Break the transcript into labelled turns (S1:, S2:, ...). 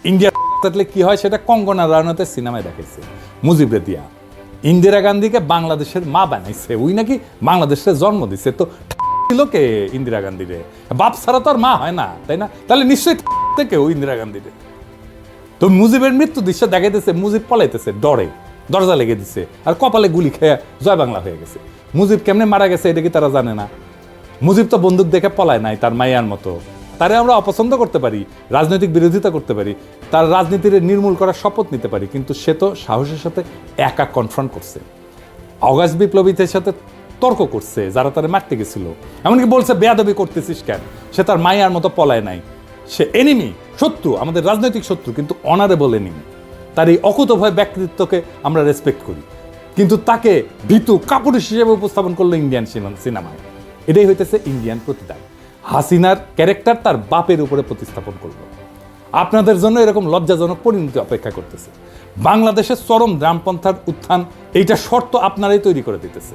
S1: India থাকলে কি হয় সেটা কঙ্গনা রানাওয়াতের সিনেমায় দেখাইছে মুজিব রেদিয়া ইন্দিরা গান্ধীকে বাংলাদেশের মা বানাইছে ওই নাকি বাংলাদেশের জন্ম দিছে তো ছিল কে ইন্দিরা গান্ধীরে বাপ ছাড়া তো আর মা হয় না তাই না তাহলে নিশ্চয়ই থেকে ইন্দিরা গান্ধীরে তো মুজিবের মৃত্যু দৃশ্য দেখাইতেছে মুজিব পলাইতেছে ডরে দরজা লেগে দিছে আর কপালে গুলি খেয়ে জয় বাংলা হয়ে গেছে মুজিব কেমনে মারা গেছে এটা কি তারা জানে না মুজিব তো বন্দুক দেখে পলায় নাই তার মাইয়ার মতো তারে আমরা অপছন্দ করতে পারি রাজনৈতিক বিরোধিতা করতে পারি তার রাজনীতির নির্মূল করার শপথ নিতে পারি কিন্তু সে তো সাহসের সাথে একা কনফ্রন্ট করছে অগাস্ট বিপ্লবীদের সাথে তর্ক করছে যারা তারা মারতে গেছিল এমনকি বলছে বেয়াদবি করতেছিস কেন সে তার মাইয়ার মতো পলায় নাই সে এনিমি শত্রু আমাদের রাজনৈতিক শত্রু কিন্তু অনারেবল এনিমি তার এই অকুতভয় ব্যক্তিত্বকে আমরা রেসপেক্ট করি কিন্তু তাকে ভীতু কাপুরুষ হিসেবে উপস্থাপন করলো ইন্ডিয়ান সিনেমায় এটাই হইতেছে ইন্ডিয়ান প্রতিদান হাসিনার ক্যারেক্টার তার বাপের উপরে প্রতিস্থাপন করলো আপনাদের জন্য এরকম লজ্জাজনক পরিণতি অপেক্ষা করতেছে বাংলাদেশের চরম গ্রামপন্থার উত্থান এইটা শর্ত আপনারাই তৈরি করে দিতেছে